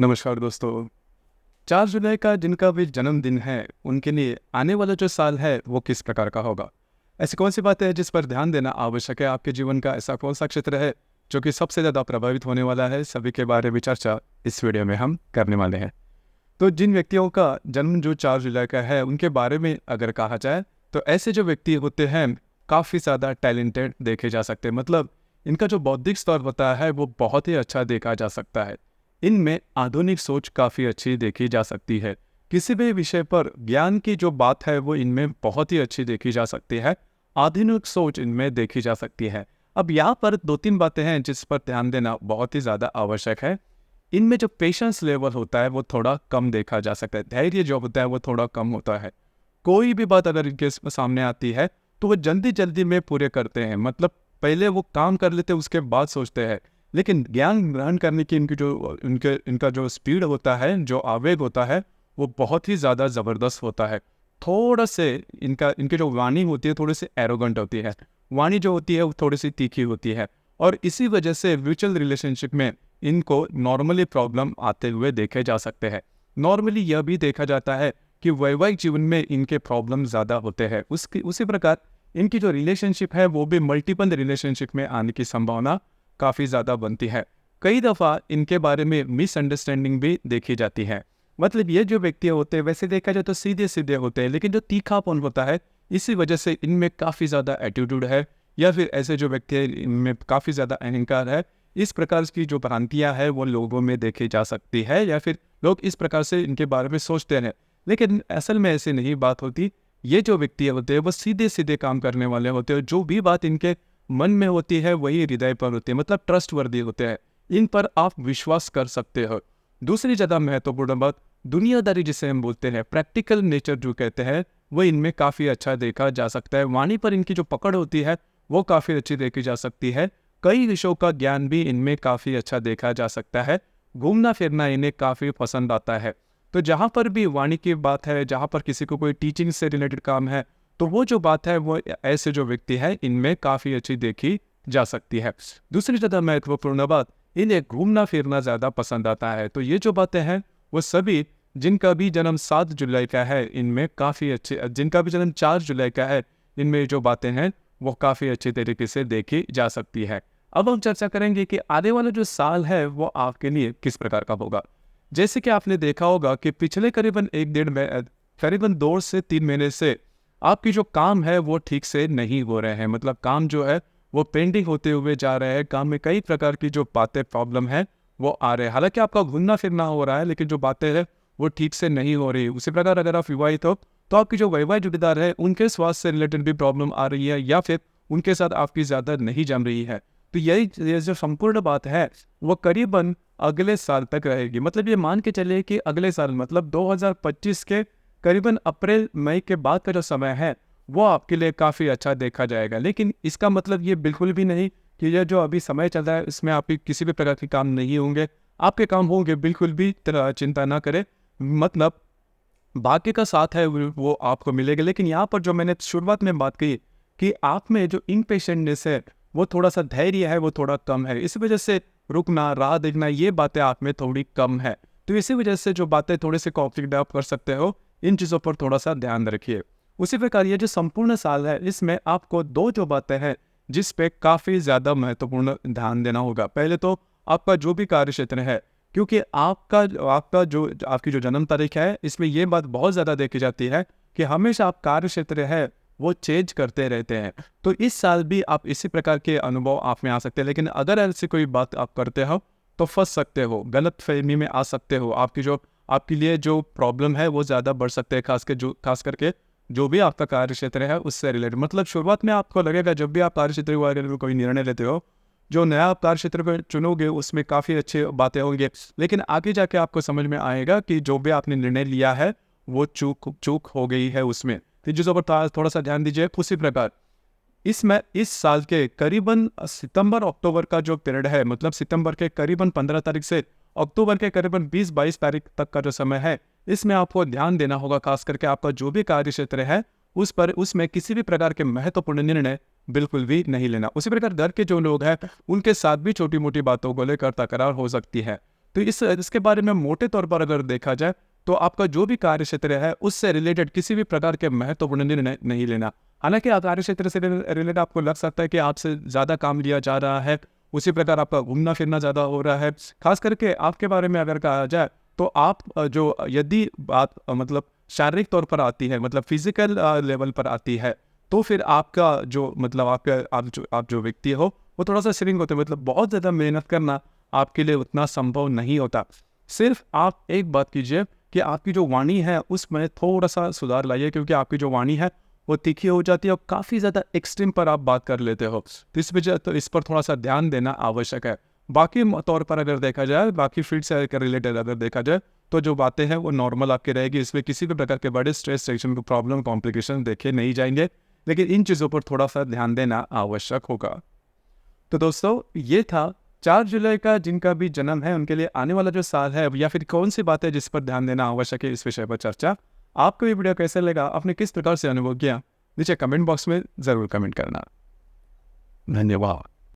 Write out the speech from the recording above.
नमस्कार दोस्तों। 4 जुलाई का जिनका भी जन्मदिन है, उनके लिए आने वाला जो साल है, वो किस प्रकार का होगा? ऐसी कौन-सी बातें हैं जिस पर ध्यान देना आवश्यक है? आपके जीवन का ऐसा कौन-सा क्षेत्र है, जो कि सबसे ज़्यादा प्रभावित होने वाला है? सभी के बारे में चर्चा इस वीडियो में हम करने वाले हैं। तो जिन व्यक्तियों का जन्म जो 4 जुलाई का है, उनके बारे में अगर कहा जाए, तो ऐसे जो व्यक्ति होते हैं, काफ़ी ज़्यादा टैलेंटेड देखे जा सकते हैं। मतलब इनका जो बौद्धिक स्तर होता है, वो बहुत ही अच्छा देखा जा सकता है। इनमें आधुनिक सोच काफ़ी अच्छी देखी जा सकती है। किसी भी विषय पर ज्ञान की जो बात है, वो इनमें बहुत ही अच्छी देखी जा सकती है। आधुनिक सोच इनमें देखी जा सकती है। अब यहाँ पर 2-3 बातें हैं जिस पर ध्यान देना बहुत ही ज़्यादा आवश्यक है। इनमें जो पेशेंस लेवल होता है, वो थोड़ा कम देखा जा सकता है। धैर्य जो होता है, वो थोड़ा कम होता है। कोई भी बात अगर इनके सामने आती है, तो वो जल्दी-जल्दी में पूरे करते हैं। मतलब पहले वो काम कर लेते हैं, उसके बाद सोचते हैं। लेकिन ज्ञान ग्रहण करने की इनका जो स्पीड होता है, जो आवेग होता है, वो बहुत ही ज़्यादा ज़बरदस्त होता है। थोड़ा से इनकी जो वाणी होती है, थोड़ी-सी एरोगेंट होती है। वाणी जो होती है, वो थोड़ी-सी तीखी होती है और इसी वजह से म्यूचुअल रिलेशनशिप में इनको नॉर्मली प्रॉब्लम आते हुए देखे जा सकते हैं। नॉर्मली यह भी देखा जाता है कि वैवाहिक जीवन में इनके प्रॉब्लम ज़्यादा होते हैं। उसी प्रकार इनकी जो रिलेशनशिप है, वो भी मल्टीपल रिलेशनशिप में आने की संभावना काफ़ी ज़्यादा बनती है। कई दफ़ा इनके बारे में मिसअंडरस्टैंडिंग भी देखी जाती है। मतलब ये जो व्यक्ति होते हैं, वैसे देखा जाए तो सीधे-सीधे होते हैं, लेकिन जो तीखापन होता है, इसी वजह से इनमें काफ़ी ज़्यादा एटीट्यूड है या फिर ऐसे जो व्यक्ति हैं, इनमें काफ़ी ज़्यादा अहंकार है। इस प्रकार की जो भ्रांतियाँ हैं, वो लोगों में देखी जा सकती है या फिर लोग इस प्रकार से इनके बारे में सोचते हैं। लेकिन असल में ऐसी नहीं बात होती। ये जो व्यक्ति होते हैं, वो सीधे-सीधे काम करने वाले होते हैं। जो भी बात इनके मन में होती है, वही हृदय पर होती है। मतलब ट्रस्टवर्दी होते हैं। इन पर आप विश्वास कर सकते हो। दूसरी ज़्यादा महत्वपूर्ण बात, दुनियादारी जिसे हम बोलते हैं, प्रैक्टिकल नेचर जो कहते हैं, वो इनमें काफ़ी अच्छा देखा जा सकता है। वाणी पर इनकी जो पकड़ होती है, वो काफ़ी अच्छी देखी जा सकती है। कई विषयों का ज्ञान भी इनमें काफ़ी अच्छा देखा जा सकता है। घूमना-फिरना इन्हें काफ़ी पसंद आता है। तो जहाँ पर भी वाणी की बात है, जहाँ पर किसी को कोई टीचिंग से रिलेटेड काम है, तो वो जो बात है, वो ऐसे जो व्यक्ति है, इनमें काफ़ी अच्छी देखी जा सकती है। दूसरी ज़्यादा महत्वपूर्ण बात, इन्हें घूमना-फिरना ज़्यादा पसंद आता है। तो ये जो बातें हैं, वो सभी जिनका भी जन्म 7 जुलाई का है, इनमें काफ़ी अच्छे जिनका भी जन्म 4 जुलाई का है, इनमें जो बातें हैं, वो काफ़ी अच्छे तरीके से देखी जा सकती है। अब हम चर्चा करेंगे कि आने वाला जो साल है, वो आपके लिए किस प्रकार का होगा। जैसे कि आपने देखा होगा कि पिछले करीबन 1 डेढ़ करीबन 2 से 3 महीने से आपकी जो काम है, वो ठीक से नहीं हो रहे हैं। मतलब काम जो है, वो पेंडिंग होते हुए जा रहे हैं। काम में कई प्रकार की जो बातें प्रॉब्लम है, वो आ रहे हैं। हालाँकि आपका घूमना-फिरना हो रहा है, लेकिन जो बातें हैं, वो ठीक से नहीं हो रही। उसी प्रकार अगर आप विवाहित हो, तो आपकी जो वैवाहिक जोड़ीदार है, उनके स्वास्थ्य से रिलेटेड भी प्रॉब्लम आ रही है या फिर उनके साथ आपकी ज़्यादा नहीं जम रही है। तो ये जो संपूर्ण बात है, वो करीबन अगले साल तक रहेगी। मतलब ये मान के चलिए कि अगले साल मतलब 2025 के करीबन अप्रैल मई के बाद का जो समय है, वो आपके लिए काफ़ी अच्छा देखा जाएगा। लेकिन इसका मतलब ये बिल्कुल भी नहीं कि ये जो अभी समय चल रहा है, इसमें आपके किसी भी प्रकार के काम नहीं होंगे। आपके काम होंगे, बिल्कुल भी चिंता ना करें। मतलब बाकी का साथ है, वो आपको मिलेगा। लेकिन यहाँ पर जो मैंने शुरुआत में बात कही कि आप में जो इम्पेशेंटनेस है, वो थोड़ा-सा धैर्य है, वो थोड़ा कम है। इस वजह से रुकना, राह देखना, ये बातें आप में थोड़ी कम है। तो इसी वजह से जो बातें थोड़े-से कॉन्फ्लिक्ट आप कर सकते हो, इन चीज़ों पर थोड़ा-सा ध्यान रखिए। उसी प्रकार ये जो संपूर्ण साल है, इसमें आपको 2 जो बातें हैं, जिस पे काफ़ी ज़्यादा महत्वपूर्ण ध्यान देना होगा। पहले तो आपका जो भी कार्यक्षेत्र है, क्योंकि आपकी जो जन्म तारीख है, इसमें ये बात बहुत ज़्यादा देखी जाती है कि हमेशा आप कार्यक्षेत्र है, वो चेंज करते रहते हैं। तो इस साल भी आप इसी प्रकार के अनुभव आप में आ सकते हैं। लेकिन अगर ऐसी कोई बात आप करते हो, तो फँस सकते हो, गलतफ़हमी में आ सकते हो। आपके लिए जो प्रॉब्लम है, वो ज़्यादा बढ़ सकते हैं, ख़ास करके जो भी आपका कार्यक्षेत्र है, उससे रिलेटेड। मतलब शुरुआत में आपको लगेगा, जब भी आप कार्यक्षेत्र के बारे में कोई निर्णय लेते हो, जो नया आप कार्यक्षेत्र को चुनोगे, उसमें काफ़ी अच्छी बातें होंगी। लेकिन आगे जाके आपको समझ में आएगा कि जो भी आपने निर्णय लिया है, वो चूक हो गई है उसमें। तो चीज़ों पर थोड़ा-सा ध्यान दीजिए। उसी प्रकार इस साल के करीबन सितंबर-अक्टूबर का जो पीरियड है, मतलब सितंबर के करीबन 15 तारीख से अक्टूबर के करीबन 20-22 तारीख तक का जो समय है, इसमें आपको ध्यान देना होगा। खास करके आपका जो भी कार्यक्षेत्र है, उसमें किसी भी प्रकार के महत्वपूर्ण निर्णय बिल्कुल भी नहीं लेना। उसी प्रकार घर के जो लोग हैं, उनके साथ भी छोटी-मोटी बातों को लेकर तकरार हो सकती है। तो इसके बारे में मोटे तौर पर अगर देखा जाए तो आपका जो भी कार्य क्षेत्र है उससे रिलेटेड किसी भी प्रकार के महत्वपूर्ण निर्णय नहीं लेना। हालांकि कार्य क्षेत्र से रिलेटेड आपको लग सकता है कि आपसे ज़्यादा काम लिया जा रहा है, उसी प्रकार आपका घूमना फिरना ज़्यादा हो रहा है। खास करके आपके बारे में अगर कहा जाए तो आप जो यदि बात मतलब शारीरिक तौर पर आती है, मतलब फिजिकल लेवल पर आती है, तो फिर आपका जो मतलब आप जो व्यक्ति हो वो थोड़ा सा श्रिंक होते हैं, मतलब बहुत ज़्यादा मेहनत करना आपके लिए उतना संभव नहीं होता। सिर्फ आप एक बात कीजिए कि आपकी जो वाणी है उसमें थोड़ा सा सुधार लाइए, क्योंकि आपकी जो वाणी है वो तीखी हो जाती है और काफ़ी ज़्यादा एक्सट्रीम पर आप बात कर लेते हो, तो इस पर थोड़ा सा ध्यान देना आवश्यक है। बाकी तौर पर अगर देखा जाए, बाकी फील्ड से रिलेटेड अगर देखा जाए तो जो बातें हैं वो नॉर्मल आपकी रहेगी, इसमें किसी भी प्रकार के बड़े स्ट्रेस, टेंशन, प्रॉब्लम, कॉम्प्लिकेशन देखे नहीं जाएंगे, लेकिन इन चीज़ों पर थोड़ा सा ध्यान देना आवश्यक होगा। तो दोस्तों ये था 4 जुलाई का जिनका भी जन्म है उनके लिए आने वाला जो साल है या फिर कौन सी बात है जिस पर ध्यान देना आवश्यक है, इस विषय पर चर्चा। आपको ये वीडियो कैसे लगा, आपने किस प्रकार से अनुभव किया, नीचे कमेंट बॉक्स में ज़रूर कमेंट करना। धन्यवाद।